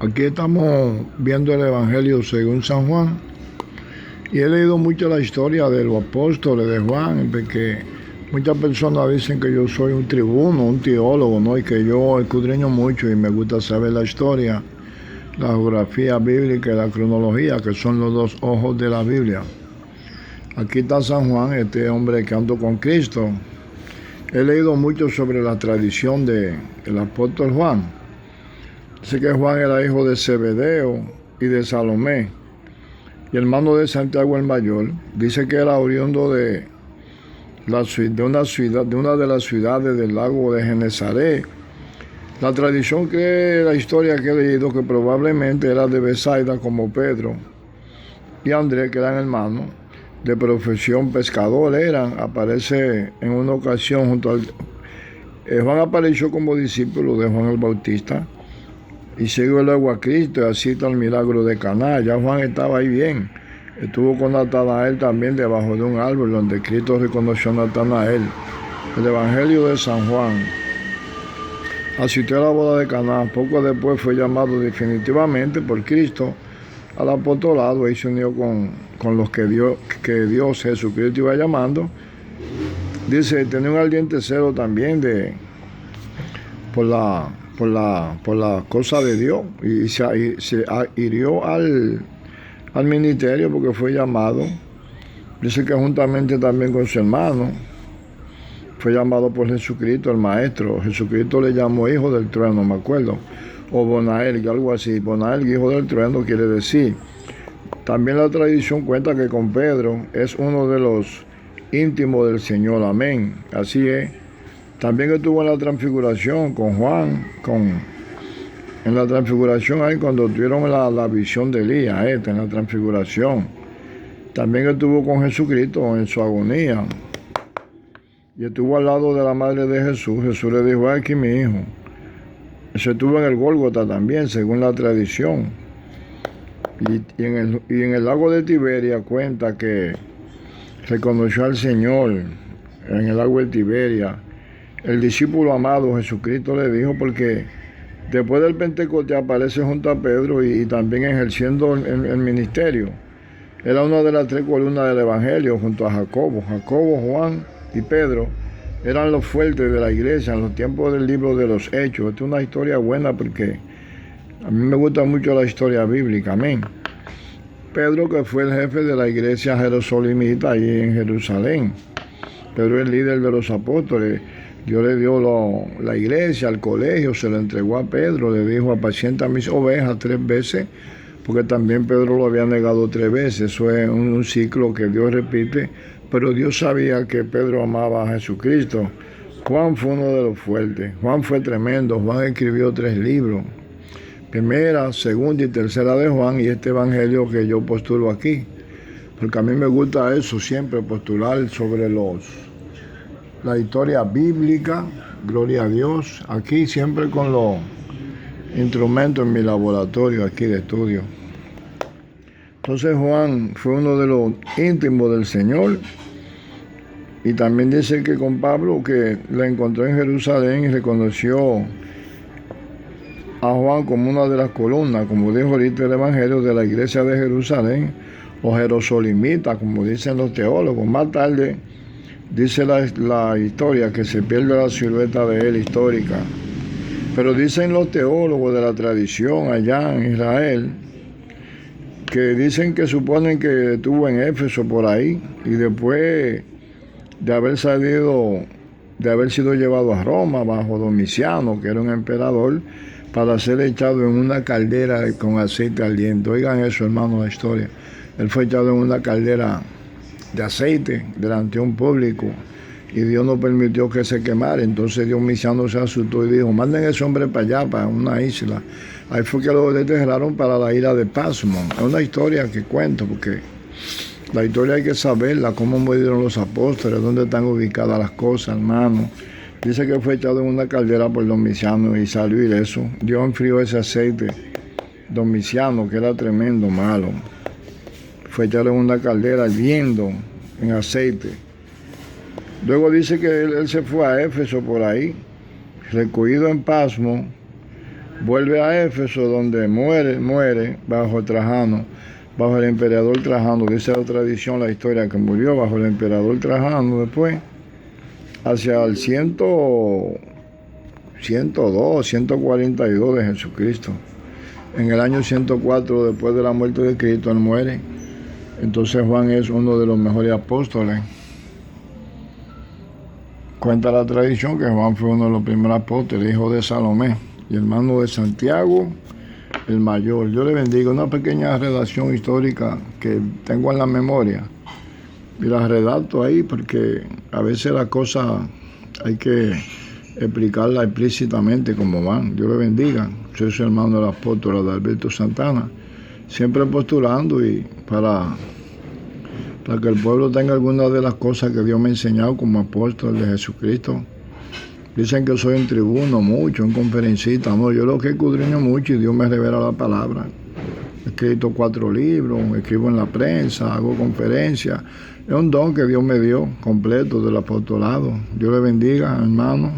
Aquí estamos viendo el Evangelio según San Juan y he leído mucho la historia de los apóstoles de Juan, porque muchas personas dicen que yo soy un tribuno, un teólogo, ¿no? Y que yo escudriño mucho y me gusta saber la historia, la geografía bíblica y la cronología, que son los dos ojos de la Biblia. Aquí está San Juan, este hombre que ando con Cristo. He leído mucho sobre la tradición del apóstol Juan. Dice que Juan era hijo de Zebedeo y de Salomé, y hermano de Santiago el Mayor. Dice que era oriundo de una de las ciudades del lago de Genesaret. La tradición la historia que he leído, que probablemente era de Betsaida, como Pedro y Andrés, que eran hermanos, de profesión pescador aparece en una ocasión junto al... Juan apareció como discípulo de Juan el Bautista y siguió luego a Cristo, y así está el milagro de Caná. Ya Juan estaba ahí bien. Estuvo con Natanael también debajo de un árbol donde Cristo reconoció a Natanael. El Evangelio de San Juan. Asistió a la boda de Caná. Poco después fue llamado definitivamente por Cristo al apostolado y se unió con los que Dios Jesucristo iba llamando. Dice, tenía un ardiente celo también por la cosa de Dios, y se hirió al ministerio porque fue llamado. Dice que juntamente también con su hermano fue llamado por Jesucristo, el Maestro. Jesucristo le llamó hijo del trueno, me acuerdo, o Bonael, algo así. Bonael, hijo del trueno, quiere decir. También la tradición cuenta que con Pedro es uno de los íntimos del Señor, amén. Así es. También estuvo en la transfiguración con Juan, en la transfiguración ahí cuando tuvieron la visión de Elías, en la transfiguración. También estuvo con Jesucristo en su agonía. Y estuvo al lado de la madre de Jesús. Jesús le dijo, aquí mi hijo. Se estuvo en el Gólgota también, según la tradición. Y en el lago de Tiberia cuenta que reconoció al Señor en el lago de Tiberia. El discípulo amado Jesucristo le dijo, porque después del Pentecostés aparece junto a Pedro y también ejerciendo el ministerio. Era una de las tres columnas del Evangelio junto a Jacobo. Jacobo, Juan y Pedro eran los fuertes de la iglesia en los tiempos del libro de los Hechos. Esta es una historia buena porque a mí me gusta mucho la historia bíblica, amén. Pedro, que fue el jefe de la iglesia jerosolimita ahí en Jerusalén. Pedro es el líder de los apóstoles. Dios le dio la iglesia, el colegio, se lo entregó a Pedro, le dijo, apacienta mis ovejas 3 veces, porque también Pedro lo había negado 3 veces. Eso es un ciclo que Dios repite, pero Dios sabía que Pedro amaba a Jesucristo. Juan fue uno de los fuertes. Juan fue tremendo. Juan escribió 3 libros. Primera, segunda y tercera de Juan, y este evangelio que yo postulo aquí. Porque a mí me gusta eso, siempre postular sobre la historia bíblica, gloria a Dios, aquí siempre con los instrumentos en mi laboratorio aquí de estudio. Entonces Juan fue uno de los íntimos del Señor, y también dice que con Pablo, que le encontró en Jerusalén y reconoció a Juan como una de las columnas, como dijo ahorita el Evangelio, de la iglesia de Jerusalén, o jerosolimita, como dicen los teólogos. Más tarde dice la historia que se pierde la silueta de él histórica. Pero dicen los teólogos de la tradición allá en Israel, que dicen que suponen que estuvo en Éfeso por ahí, y después de haber sido llevado a Roma bajo Domiciano, que era un emperador, para ser echado en una caldera con aceite ardiente. Oigan eso, hermano, la historia. Él fue echado en una caldera de aceite delante de un público, y Dios no permitió que se quemara. Entonces Domiciano se asustó y dijo, manden a ese hombre para allá, para una isla. Ahí fue que lo desterraron para la isla de Pasmo. Es una historia que cuento, porque la historia hay que saberla, cómo murieron los apóstoles, dónde están ubicadas las cosas, hermano. Dice que fue echado en una caldera por Domiciano y salió ileso. Dios enfrió ese aceite. Domiciano, que era tremendo, malo, fue echado en una caldera hirviendo en aceite. Luego dice que él se fue a Éfeso por ahí, recogido en Pasmo, Vuelve a Éfeso, donde muere bajo Trajano, bajo el emperador Trajano. Dice la tradición, la historia, que murió bajo el emperador Trajano. Después, hacia el 102, 142 de Jesucristo. En el año 104, después de la muerte de Cristo, él muere. Entonces Juan es uno de los mejores apóstoles. Cuenta la tradición que Juan fue uno de los primeros apóstoles, hijo de Salomé y hermano de Santiago el mayor. Yo le bendiga. Una pequeña redacción histórica que tengo en la memoria y la redacto ahí porque a veces las cosas hay que explicarlas explícitamente como van. Dios le bendiga. Soy su hermano el apóstol Adalberto Santana, siempre postulando y para que el pueblo tenga algunas de las cosas que Dios me ha enseñado como apóstol de Jesucristo. Dicen que soy un tribuno mucho, un conferencista. No, yo lo que escudriño mucho y Dios me revela la palabra. He escrito 4 libros, escribo en la prensa, hago conferencias. Es un don que Dios me dio completo del apostolado. Dios le bendiga, hermano.